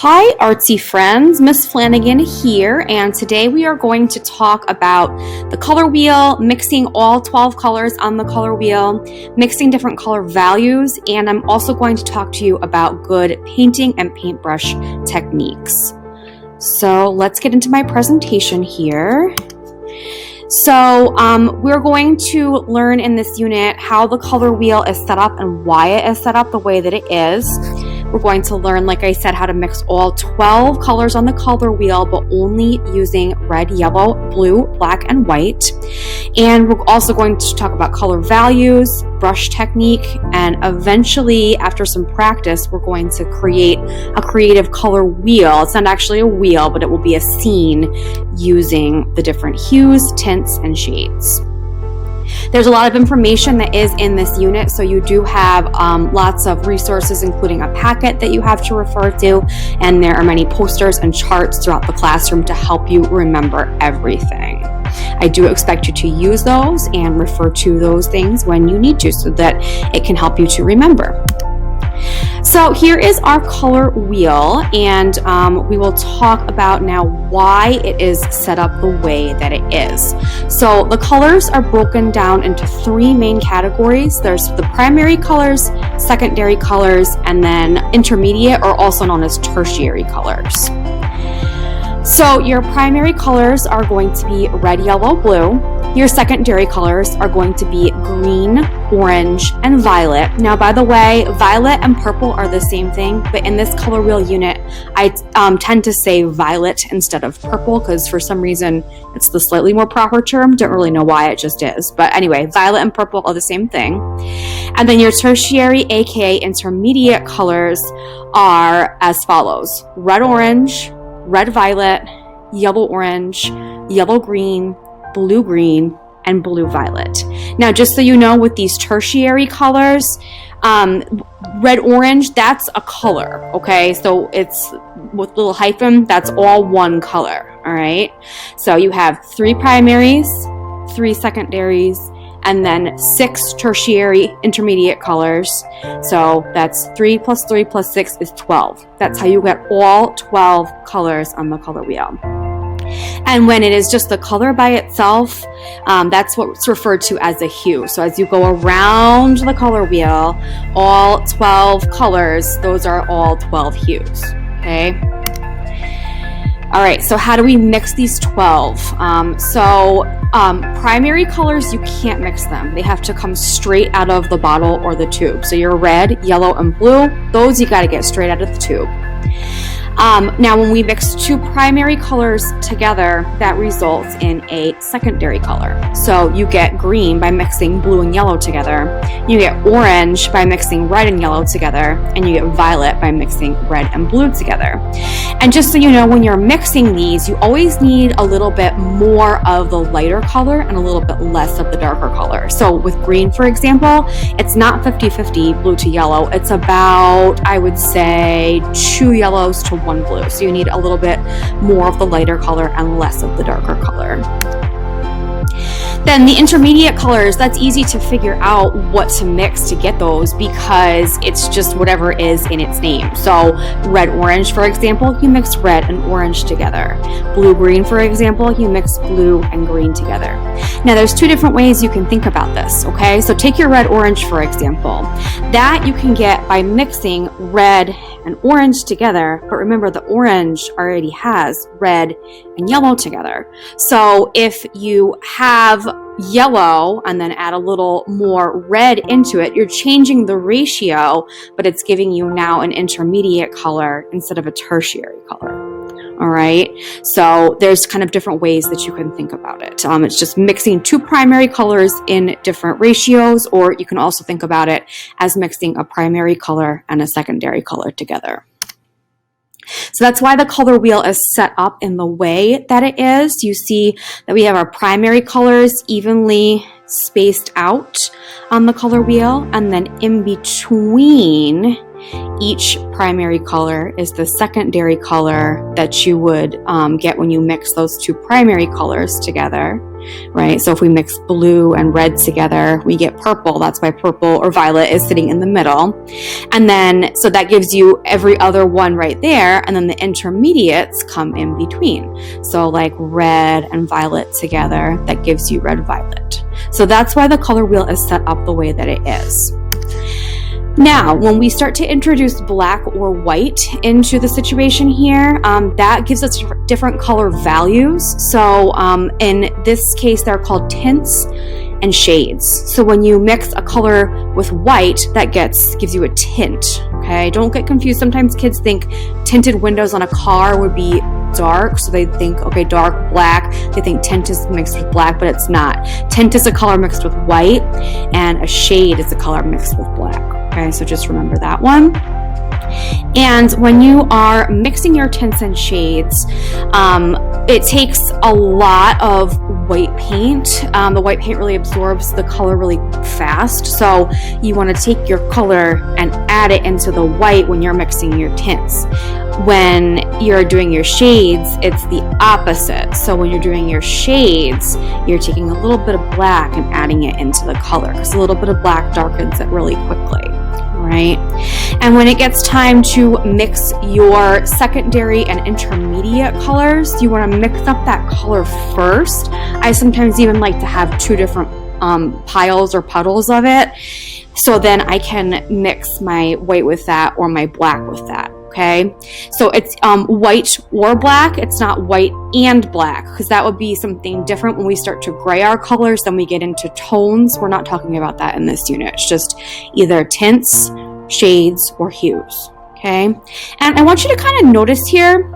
Hi artsy friends, Miss Flanagan here, and today we are going to talk about the color wheel, mixing all 12 colors on the color wheel, mixing different color values, and I'm also going to talk to you about good painting and paintbrush techniques. So let's get into my presentation here. So we're going to learn in this unit how the color wheel is set up and why it is set up the way that it is. We're going to learn, like I said, how to mix all 12 colors on the color wheel, but only using red, yellow, blue, black, and white. And we're also going to talk about color values, brush technique, and eventually, after some practice, we're going to create a creative color wheel. It's not actually a wheel, but it will be a scene using the different hues, tints, and shades. There's a lot of information that is in this unit, so you do have lots of resources, including a packet that you have to refer to, and there are many posters and charts throughout the classroom to help you remember everything. I do expect you to use those and refer to those things when you need to so that it can help you to remember. So here is our color wheel, and we will talk about now why it is set up the way that it is. So the colors are broken down into three main categories. There's the primary colors, secondary colors, and then intermediate, or also known as tertiary colors. So your primary colors are going to be red, yellow, blue. Your secondary colors are going to be green, orange, and violet. Now, by the way, violet and purple are the same thing, but in this color wheel unit, I tend to say violet instead of purple because for some reason it's the slightly more proper term. Don't really know why, it just is. But anyway, violet and purple are the same thing. And then your tertiary, aka intermediate colors, are as follows: red, orange, red violet, yellow orange, yellow green, blue green, and blue violet. Now, just so you know, with these tertiary colors, red orange, that's a color, okay? So it's with little hyphen, that's all one color, all right? So you have 3 primaries, 3 secondaries, and then 6 tertiary intermediate colors. So that's 3 plus 3 plus 6 is 12. That's how you get all 12 colors on the color wheel. And when it is just the color by itself, that's what's referred to as a hue. So as you go around the color wheel, all 12 colors, those are all 12 hues, okay? All right, so how do we mix these 12? Primary colors, you can't mix them. They have to come straight out of the bottle or the tube. So your red, yellow, and blue, those you gotta get straight out of the tube. Now, when we mix 2 primary colors together, that results in a secondary color. So you get green by mixing blue and yellow together. You get orange by mixing red and yellow together. And you get violet by mixing red and blue together. And just so you know, when you're mixing these, you always need a little bit more of the lighter color and a little bit less of the darker color. So with green, for example, it's not 50-50 blue to yellow. It's about, I would say, 2 yellows to 1 blue. So you need a little bit more of the lighter color and less of the darker color. Then the intermediate colors, that's easy to figure out what to mix to get those because it's just whatever is in its name. So red, orange, for example, you mix red and orange together. Blue, green, for example, you mix blue and green together. Now there's 2 different ways you can think about this, okay? So take your red, orange, for example. That you can get by mixing red and orange together, but remember the orange already has red and yellow together. So if you have yellow and then add a little more red into it, you're changing the ratio, but it's giving you now an intermediate color instead of a tertiary color. All right, so there's kind of different ways that you can think about it. It's just mixing 2 primary colors in different ratios, or you can also think about it as mixing a primary color and a secondary color together. So that's why the color wheel is set up in the way that it is. You see that we have our primary colors evenly spaced out on the color wheel, and then in between each primary color is the secondary color that you would get when you mix those 2 primary colors together. right? So if we mix blue and red together, we get purple. That's why purple or violet is sitting in the middle. And then, so that gives you every other one right there. And then the intermediates come in between. So like red and violet together, that gives you red violet. So that's why the color wheel is set up the way that it is. Now, when we start to introduce black or white into the situation here, that gives us different color values. So in this case, they're called tints and shades. So when you mix a color with white, that gives you a tint, okay? Don't get confused. Sometimes kids think tinted windows on a car would be dark, so they think, okay, dark black. They think tint is mixed with black, but it's not. Tint is a color mixed with white, and a shade is a color mixed with black. Okay, so just remember that one. And when you are mixing your tints and shades, it takes a lot of white paint. The white paint really absorbs the color really fast. So you want to take your color and add it into the white when you're mixing your tints. When you're doing your shades, it's the opposite. So when you're doing your shades, you're taking a little bit of black and adding it into the color, because a little bit of black darkens it really quickly. Right? And when it gets time to mix your secondary and intermediate colors, you want to mix up that color first. I sometimes even like to have two different piles or puddles of it, so then I can mix my white with that or my black with that. Okay, so it's white or black. It's not white and black, because that would be something different when we start to gray our colors. Then we get into tones. We're not talking about that in this unit. It's just either tints, shades, or hues. Okay, and I want you to kind of notice here,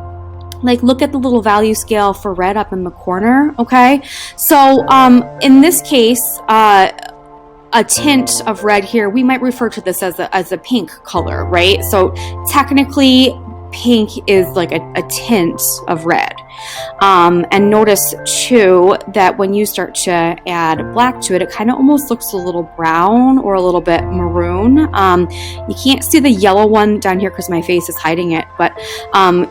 like look at the little value scale for red up in the corner. Okay, so in this case, a tint of red here, we might refer to this as a pink color, right? So technically pink is like a tint of red. And notice too that when you start to add black to it, it kind of almost looks a little brown or a little bit maroon. You can't see the yellow one down here because my face is hiding it, but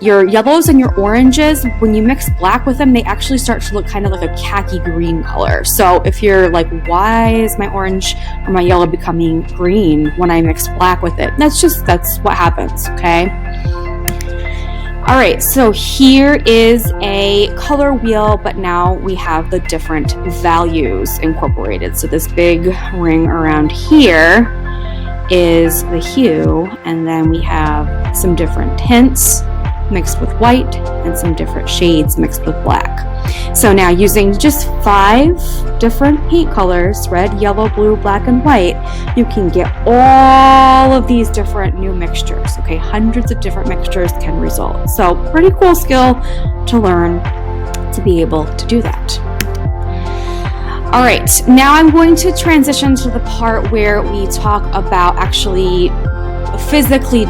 your yellows and your oranges, when you mix black with them, they actually start to look kind of like a khaki green color. So if you're like, why is my orange or my yellow becoming green when I mix black with it? That's what happens, okay? All right, so here is a color wheel, but now we have the different values incorporated. So this big ring around here is the hue, and then we have some different tints mixed with white and some different shades mixed with black. So now using just 5 different paint colors, red, yellow, blue, black, and white, you can get all of these different new mixtures. Okay, hundreds of different mixtures can result. So pretty cool skill to learn to be able to do that. All right, now I'm going to transition to the part where we talk about actually physically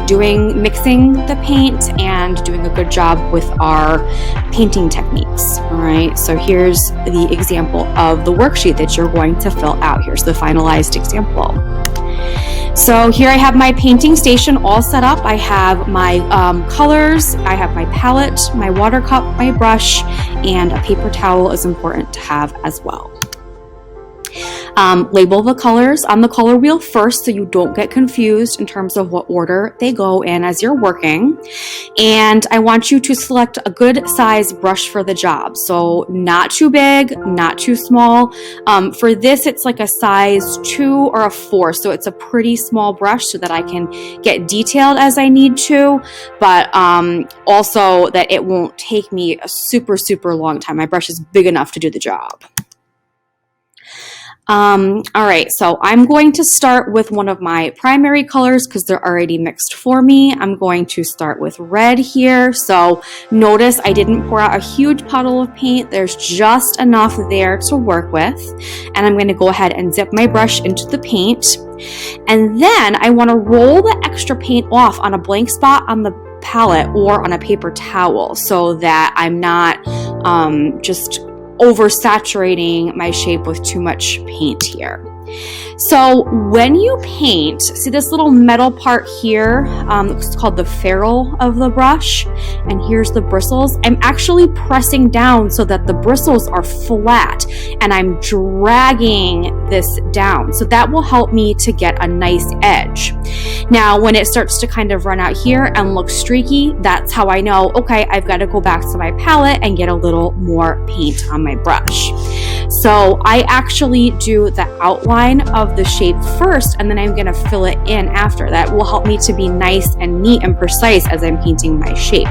mixing the paint and doing a good job with our painting techniques. All right, so here's the example of the worksheet that you're going to fill out. Here's the finalized example. So here I have my painting station all set up. I have my colors, I have my palette, my water cup, my brush, and a paper towel is important to have as well. Label the colors on the color wheel first so you don't get confused in terms of what order they go in as you're working. And I want you to select a good size brush for the job. So not too big, not too small. For this, it's like a size 2 or a 4. So it's a pretty small brush so that I can get detailed as I need to, but also that it won't take me a super, super long time. My brush is big enough to do the job. All right, so I'm going to start with one of my primary colors because they're already mixed for me. I'm going to start with red here. So notice I didn't pour out a huge puddle of paint. There's just enough there to work with. And I'm going to go ahead and dip my brush into the paint. And then I want to roll the extra paint off on a blank spot on the palette or on a paper towel so that I'm not just oversaturating my shape with too much paint here. So when you paint, see this little metal part here, it's called the ferrule of the brush, and here's the bristles. I'm actually pressing down so that the bristles are flat, and I'm dragging this down. So that will help me to get a nice edge. Now, when it starts to kind of run out here and look streaky, that's how I know, okay, I've got to go back to my palette and get a little more paint on my brush. So I actually do the outline of the shape first, and then I'm going to fill it in after. That will help me to be nice and neat and precise as I'm painting my shape.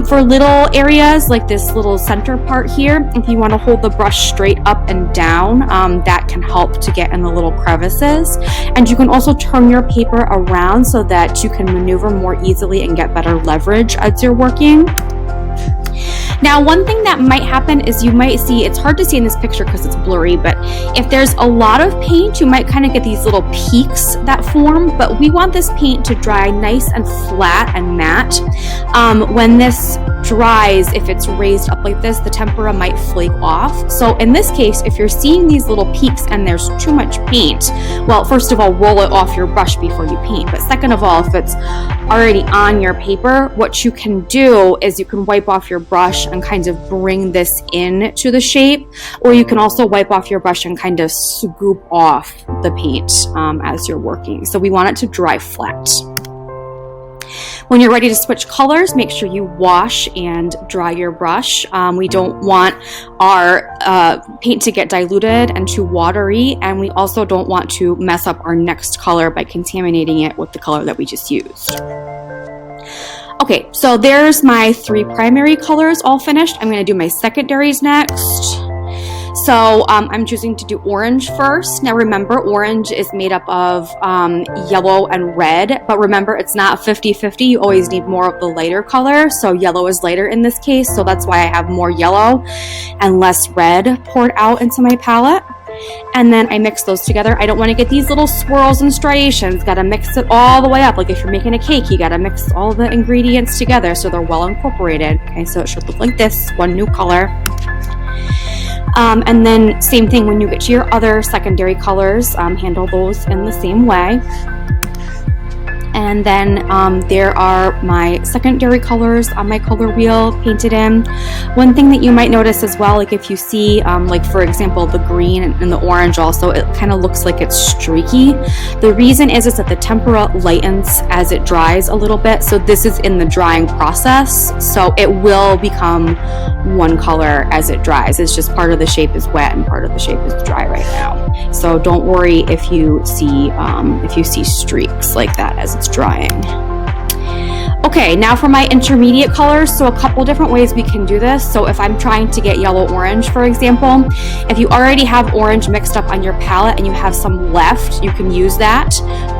For little areas like this little center part here, if you want to hold the brush straight up and down, that can help to get in the little crevices. And you can also turn your paper around so that you can maneuver more easily and get better leverage as you're working. Now, one thing that might happen is you might see, it's hard to see in this picture because it's blurry, but if there's a lot of paint, you might kind of get these little peaks that form, but we want this paint to dry nice and flat and matte. When this dries, if it's raised up like this, the tempera might flake off. So in this case, if you're seeing these little peaks and there's too much paint, well, first of all, roll it off your brush before you paint. But second of all, if it's already on your paper, what you can do is you can wipe off your brush and kind of bring this in to the shape, or you can also wipe off your brush and kind of scoop off the paint as you're working. So we want it to dry flat. When you're ready to switch colors, make sure you wash and dry your brush. We don't want our paint to get diluted and too watery, and we also don't want to mess up our next color by contaminating it with the color that we just used. Okay, so there's my 3 primary colors all finished. I'm going to do my secondaries next. So I'm choosing to do orange first. Now remember, orange is made up of yellow and red, but remember it's not 50-50. You always need more of the lighter color. So yellow is lighter in this case, so that's why I have more yellow and less red poured out into my palette. And then I mix those together. I don't want to get these little swirls and striations. Got to mix it all the way up. Like if you're making a cake, you got to mix all the ingredients together so they're well incorporated. Okay, so it should look like this, one new color. And then same thing when you get to your other secondary colors, handle those in the same way. And then there are my secondary colors on my color wheel painted in. One thing that you might notice as well, like if you see, like for example, the green and the orange also, it kind of looks like it's streaky. The reason is that the tempera lightens as it dries a little bit. So this is in the drying process. So it will become one color as it dries. It's just part of the shape is wet and part of the shape is dry right now. So don't worry if you see streaks like that as it's drying. Okay, now for my intermediate colors. So a couple different ways we can do this. So if I'm trying to get yellow orange, for example, if you already have orange mixed up on your palette and you have some left, you can use that.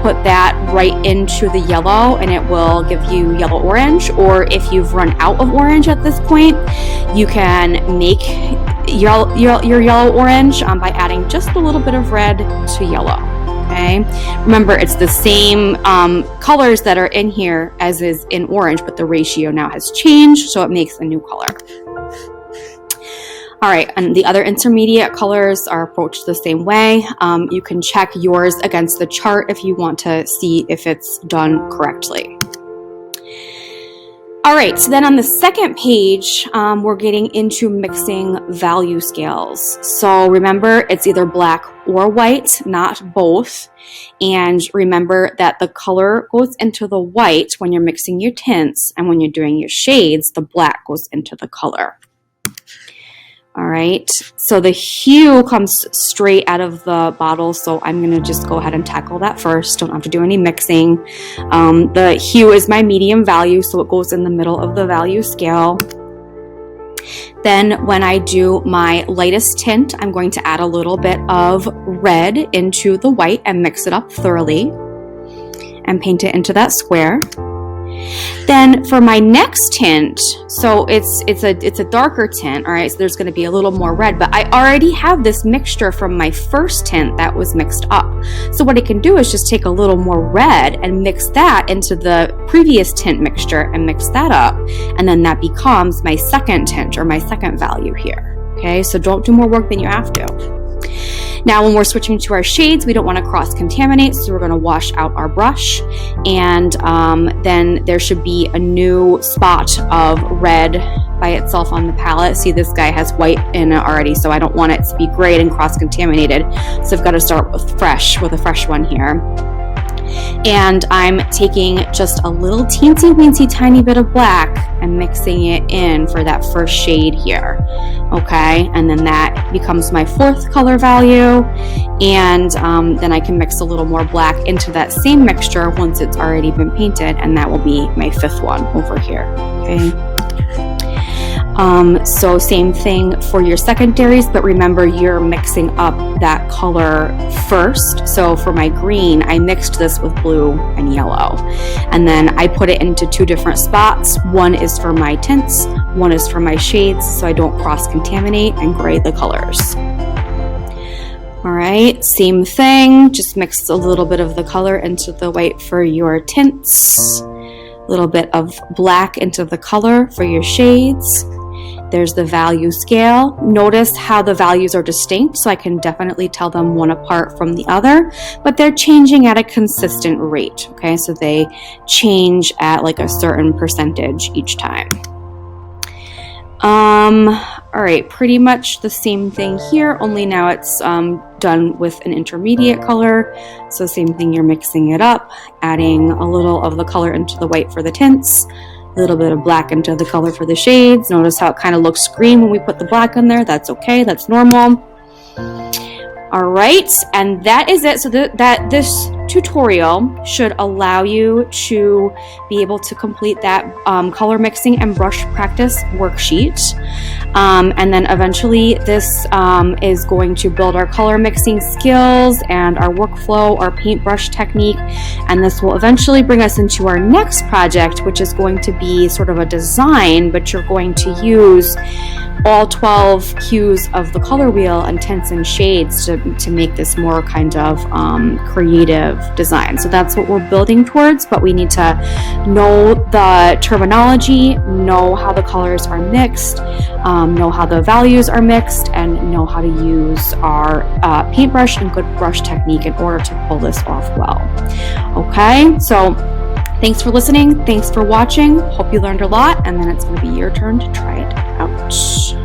Put that right into the yellow and it will give you yellow orange. Or if you've run out of orange at this point, you can make your yellow orange by adding just a little bit of red to yellow. Okay, remember it's the same colors that are in here as is in orange, but the ratio now has changed, so it makes a new color. All right, and the other intermediate colors are approached the same way. You can check yours against the chart if you want to see if it's done correctly. All right, so then on the second page, we're getting into mixing value scales. So remember, it's either black or white, not both. And remember that the color goes into the white when you're mixing your tints, and when you're doing your shades, the black goes into the color. All right, so the hue comes straight out of the bottle, so I'm going to just go ahead and tackle that first. Don't have to do any mixing. The hue is my medium value, so it goes in the middle of the value scale. Then when I do my lightest tint, I'm going to add a little bit of red into the white and mix it up thoroughly and paint it into that square. Then for my next tint, so it's a darker tint, all right, so there's going to be a little more red, but I already have this mixture from my first tint that was mixed up. So what I can do is just take a little more red and mix that into the previous tint mixture and mix that up, and then that becomes my second tint or my second value here. Okay, so don't do more work than you have to. Now, when we're switching to our shades, we don't want to cross-contaminate, so we're going to wash out our brush, and then there should be a new spot of red by itself on the palette. See, this guy has white in it already, so I don't want it to be grayed and cross-contaminated, so I've got to start with a fresh one here. And I'm taking just a little teensy weensy tiny bit of black and mixing it in for that first shade here. Okay, and then that becomes my fourth color value, and then I can mix a little more black into that same mixture once it's already been painted, and that will be my fifth one over here. Okay. So same thing for your secondaries, but remember you're mixing up that color first. So for my green, I mixed this with blue and yellow, and then I put it into two different spots. One is for my tints, one is for my shades, so I don't cross-contaminate and gray the colors. All right, same thing, just mix a little bit of the color into the white for your tints, a little bit of black into the color for your shades. There's the value scale. Notice how the values are distinct, so I can definitely tell them one apart from the other, but they're changing at a consistent rate, okay? So they change at like a certain percentage each time. All right, pretty much the same thing here, only now it's done with an intermediate color. So same thing, you're mixing it up, adding a little of the color into the white for the tints, a little bit of black into the color for the shades. Notice how it kind of looks green when we put the black in there. That's okay, that's normal. All right, and that is it. So this tutorial should allow you to be able to complete that color mixing and brush practice worksheet. And then eventually this is going to build our color mixing skills and our workflow, our paintbrush technique. And this will eventually bring us into our next project, which is going to be sort of a design, but you're going to use all 12 hues of the color wheel and tints and shades to make this more kind of creative design. So that's what we're building towards, but we need to know the terminology, know how the colors are mixed, know how the values are mixed, and know how to use our paintbrush and good brush technique in order to pull this off well. Okay, so thanks for listening, thanks for watching, hope you learned a lot, and then it's going to be your turn to try it out.